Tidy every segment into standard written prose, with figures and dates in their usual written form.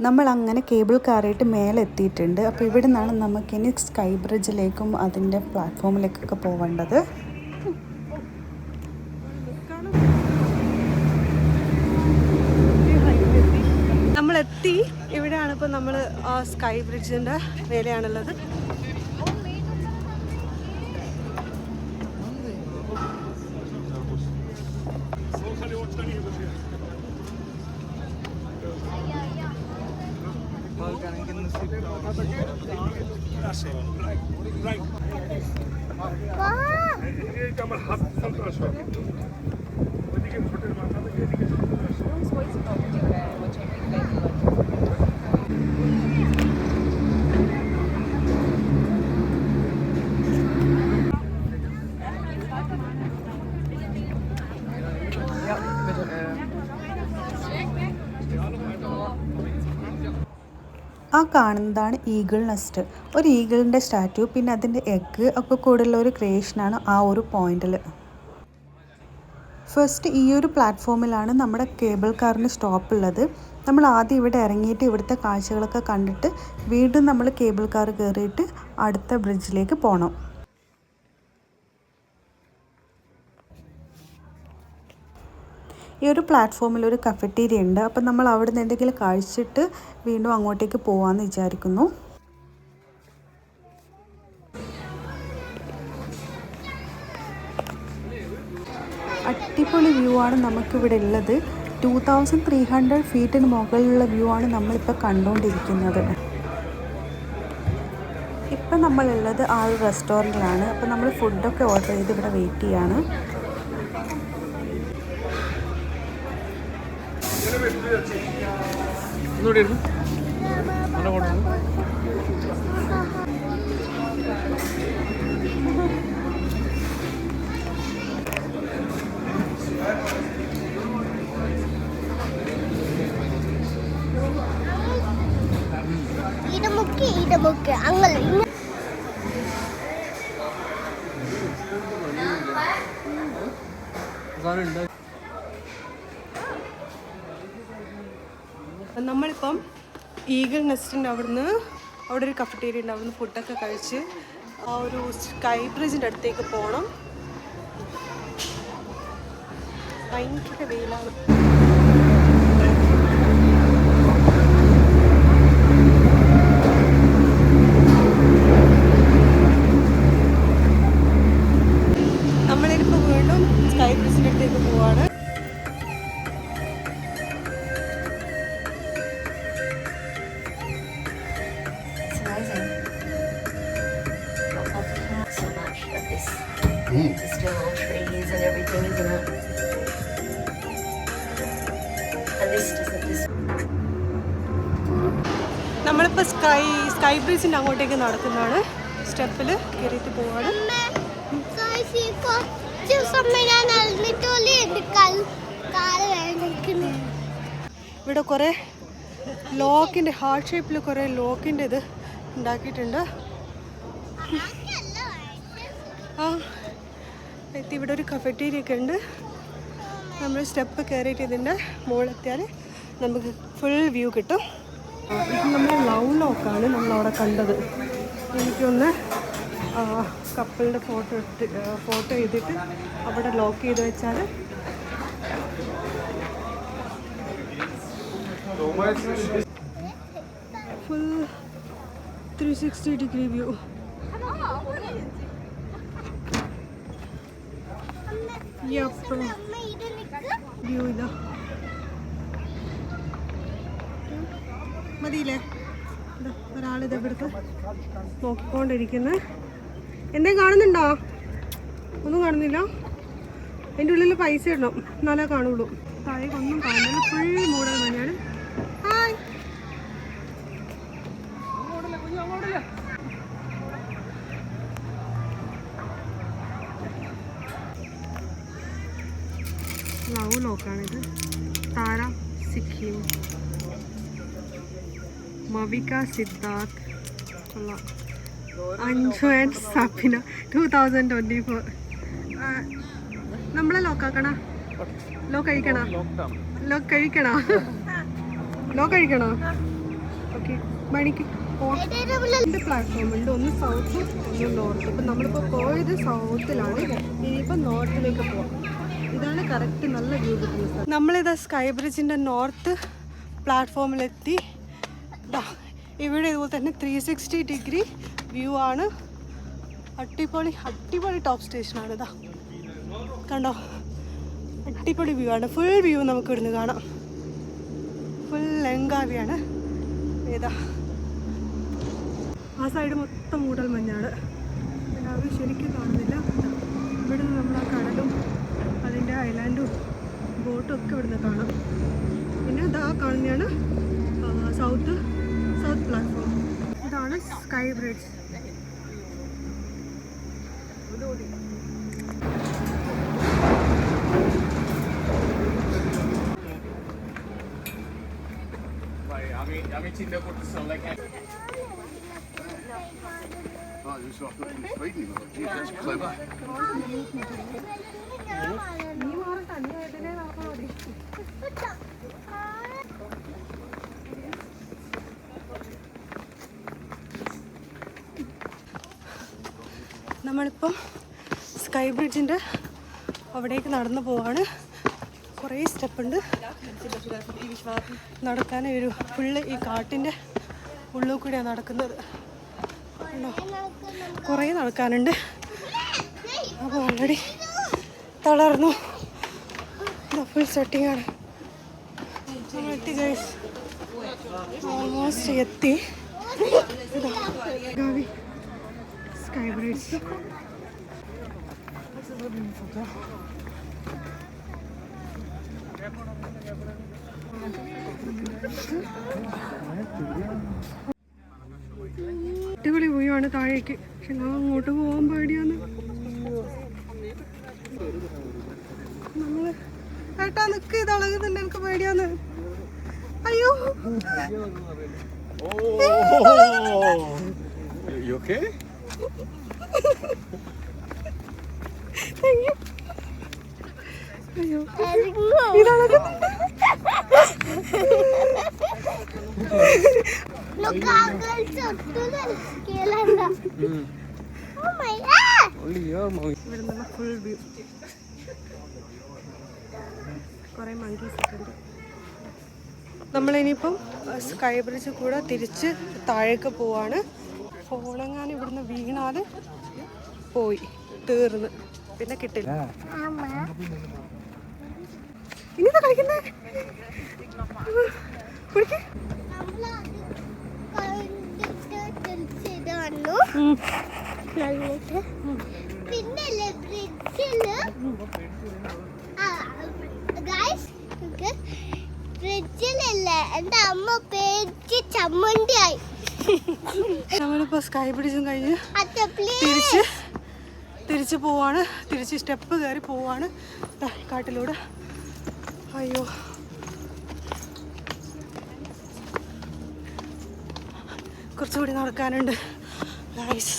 നമ്മൾ അങ്ങനെ കേബിൾ കാറായിട്ട് മേലെ എത്തിയിട്ടുണ്ട്. അപ്പോൾ ഇവിടെ നിന്നാണ് നമുക്കിനി സ്കൈ ബ്രിഡ്ജിലേക്കും അതിൻ്റെ പ്ലാറ്റ്ഫോമിലേക്കൊക്കെ പോവേണ്ടത്. നമ്മളെത്തി. ഇവിടെയാണ് ഇപ്പോൾ നമ്മൾ സ്കൈ ബ്രിഡ്ജിൻ്റെ മേലെയാണുള്ളത്. ആ കാണുന്നതാണ് ഈഗിൾ നെസ്റ്റ്. ഒരു ഈഗിളിൻ്റെ സ്റ്റാറ്റ്യൂ, പിന്നെ അതിൻ്റെ എഗ്ഗ് ഒക്കെ കൂടെയുള്ള ഒരു ക്രിയേഷനാണ് ആ ഒരു പോയിന്റിൽ. ഫസ്റ്റ് ഈ ഒരു പ്ലാറ്റ്ഫോമിലാണ് നമ്മുടെ കേബിൾ കാറിന് സ്റ്റോപ്പ് ഉള്ളത്. നമ്മൾ ആദ്യം ഇവിടെ ഇറങ്ങിയിട്ട് ഇവിടുത്തെ കാഴ്ചകളൊക്കെ കണ്ടിട്ട് വീണ്ടും നമ്മൾ കേബിൾ കാർ കയറിയിട്ട് അടുത്ത ബ്രിഡ്ജിലേക്ക് പോകണം. ഈ ഒരു പ്ലാറ്റ്ഫോമിൽ ഒരു കഫറ്റീരിയ ഉണ്ട്. അപ്പം നമ്മൾ അവിടെ നിന്ന് എന്തെങ്കിലും കഴിച്ചിട്ട് വീണ്ടും അങ്ങോട്ടേക്ക് പോകാമെന്ന് വിചാരിക്കുന്നു. അടിപൊളി വ്യൂ ആണ് നമുക്കിവിടെ ഉള്ളത്. 2300 ഫീറ്റിന് മുകളിലുള്ള വ്യൂ ആണ് നമ്മളിപ്പോൾ കണ്ടുകൊണ്ടിരിക്കുന്നത്. ഇപ്പം നമ്മളുള്ളത് ആ ഒരു റെസ്റ്റോറൻറ്റിലാണ്. അപ്പോൾ നമ്മൾ ഫുഡൊക്കെ ഓർഡർ ചെയ്ത് ഇവിടെ വെയിറ്റ് ചെയ്യാണ്. നമ്മളിപ്പം ഈഗിൾ നെസ്റ്റിൻ്റെ അവിടെ ഒരു കഫറ്റേരിയ ഉണ്ട്. അവിടുന്ന് ഫുഡൊക്കെ കഴിച്ച് ആ ഒരു സ്കൈ ബ്രിഡ്ജിൻ്റെ അടുത്തേക്ക് പോകണം. ഭയങ്കര വെയിലാണ്. നമ്മളിപ്പോൾ വീണ്ടും സ്കൈ ബ്രിഡ്ജിൻ്റെ അടുത്തേക്ക് പോവാണ്. There's still all trees and everything, isn't it? And this doesn't. നമ്മളിപ്പോൾ സ്കൈ ബ്രിഡ്ജിൻ്റെ അങ്ങോട്ടേക്ക് നടക്കുന്നതാണ്. സ്റ്റെപ്പിൽ കയറിയിട്ട് പോവാണ്. ഇവിടെ കുറേ ലോക്കിൻ്റെ ഹാർട്ട് ഷേപ്പിൽ കുറേ ലോക്കിൻ്റെ ഇത് ഉണ്ടാക്കിയിട്ടുണ്ട്. ആ എത്തി. ഇവിടെ ഒരു കഫറ്റീരിയ ഒക്കെ ഉണ്ട്. നമ്മൾ സ്റ്റെപ്പ് കയറിയിട്ട് ഇതിൻ്റെ മുകളിലെത്തിയാൽ നമുക്ക് ഫുൾ വ്യൂ കിട്ടും. ഇത് നമ്മൾ ലവ് ലോക്കാണ് നമ്മളവിടെ കണ്ടത്. എനിക്കൊന്ന് കപ്പിളിൻ്റെ ഫോട്ടോ ചെയ്തിട്ട് അവിടെ ലോക്ക് ചെയ്ത് വെച്ചാൽ ഫുൾ 360 വ്യൂ. വ്യൂ ഇതാ മതിയില്ലേ? ഒരാളിത് ഇവിടുത്തെ നോക്കിക്കൊണ്ടിരിക്കുന്നത്. എന്തെങ്കിലും കാണുന്നുണ്ടോ? ഒന്നും കാണുന്നില്ല. അതിൻ്റെ ഉള്ളിൽ പൈസ ഇടണം, എന്നാലേ കാണുള്ളൂ. താഴേക്ക് ഒന്നും കാണുന്നില്ല. ഫുൾ മൂടൽ മഞ്ഞാണ്. ഹായ്. ലവ് ലോക്കാണിത്. താര സിക്കിം, മവിക സിദ്ധാർത്ഥ്, അഞ്ജു ആൻഡ് സഫിന 2024. നമ്മളെ ലോക്കാക്കണ ലോ കഴിക്കണ ലോ കഴിക്കണോ ലോ കഴിക്കണോ ഓക്കെ മണിക്ക് രണ്ട് പ്ലാറ്റ്ഫോം ഉണ്ട്, ഒന്ന് സൗത്തും ഒന്ന് നോർത്തും. ഇപ്പം നമ്മളിപ്പോൾ പോയത് സൗത്തിലാണ്, ഇനിയിപ്പോൾ നോർത്തിലേക്ക് പോവാം. ഇതാണ് കറക്റ്റ് നല്ല വ്യൂ കിട്ടുന്നത് സ്ഥലം. നമ്മളിതാ സ്കൈ ബ്രിഡ്ജിൻ്റെ നോർത്ത് പ്ലാറ്റ്ഫോമിലെത്തി. ഇവിടെ ഇതുപോലെ തന്നെ 360 ഡിഗ്രി വ്യൂ ആണ്. അടിപൊളി ടോപ്പ് സ്റ്റേഷനാണ്. ഇതാ കണ്ടോ, അടിപൊളി വ്യൂ ആണ്. ഫുൾ വ്യൂ നമുക്ക് ഇവിടുന്ന് കാണാം. ഫുൾ ലങ്കാവിയാണ്. ഏതാ ആ സൈഡ് മൊത്തം മൂടൽ മഞ്ഞാണ്, എല്ലാവരും ശരിക്കും കാണുന്നില്ല. ഇവിടുന്ന് നമ്മൾ ആ കടലും അതിൻ്റെ ഐലാൻഡും ബോട്ടും ഒക്കെ ഇവിടുന്ന് കാണാം. പിന്നെ ഇതാ കാണുന്നതാണ് സൗത്ത് പ്ലാറ്റ്ഫോം. ഇതാണ് സ്കൈ ബ്രിഡ്ജ്. നമ്മളിപ്പം സ്കൈ ബ്രിഡ്ജിൻ്റെ അവിടേക്ക് നടന്നു പോവാണ്. കുറേ സ്റ്റെപ്പുണ്ട് നടക്കാൻ. ഒരു ഫുള്ള് ഈ കാട്ടിൻ്റെ ഉള്ളിൽ കൂടിയാണ് നടക്കുന്നത്. കുറേ നടക്കാനുണ്ട്. അപ്പോൾ ഓൾറെഡി തളർന്നു. ഫുൾ സെറ്റിംഗ് ആണ്. എത്തി ഗൈസ്, ഓൾമോസ്റ്റ് എത്തി. Gavi sky bridge. അടിപൊളി വ്യൂ ആണ് താഴേക്ക്. പക്ഷെ ഞാൻ അങ്ങോട്ട് പോകാൻ പേടിയാന്ന്. നമ്മള് ഏട്ടാ നിക്ക്, ഇതളകുന്നുണ്ട്, എനിക്ക് പേടിയാന്ന്. അയ്യോ അയ്യോ ഇതളകുന്നുണ്ട്. ഇവിടുന്നുള്ള ഫുൾ വ്യൂ. കുറേ മങ്കീസ് ഒക്കെ ഉണ്ട്. നമ്മളിനിയിപ്പം സ്കൈ ബ്രിഡ്ജ് കൂടെ തിരിച്ച് താഴേക്ക് പോവാണ്. ഫോണെങ്ങാനും ഇവിടുന്ന് വീണാൽ പോയി, തീർന്ന്, പിന്നെ കിട്ടില്ല. ഇനിതാ കളിക്കുന്നേ. പിന്നെ ഫ്രിഡ്ജിലല്ല എന്റെ അമ്മ പേടിച്ച് ചമ്മന്തിയായി. നമ്മളിപ്പോ സ്കൈ ബ്രിഡ്ജും കഴിഞ്ഞ് തിരിച്ച് പോവാണ്. തിരിച്ച് സ്റ്റെപ്പ് കയറി പോവാണ് കാട്ടിലൂടെ. അയ്യോ കുറച്ചുകൂടി നടക്കാനുണ്ട് ഗൈസ്.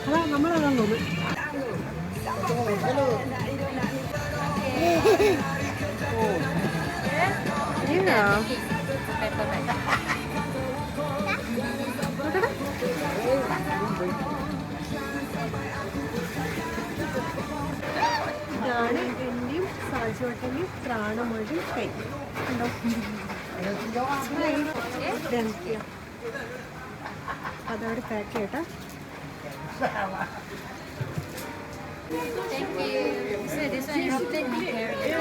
അതാ നമ്മളതാന്ന് തോന്നുന്നു. ഇതാണ് എന്റെയും സാജുവട്ടൻ്റെയും പ്രാണമൊഴി കൈ ഉണ്ടോ. അതവിടെ പാക്ക് ചെയ്യട്ടെ. Thank you. So this one is taking care of it.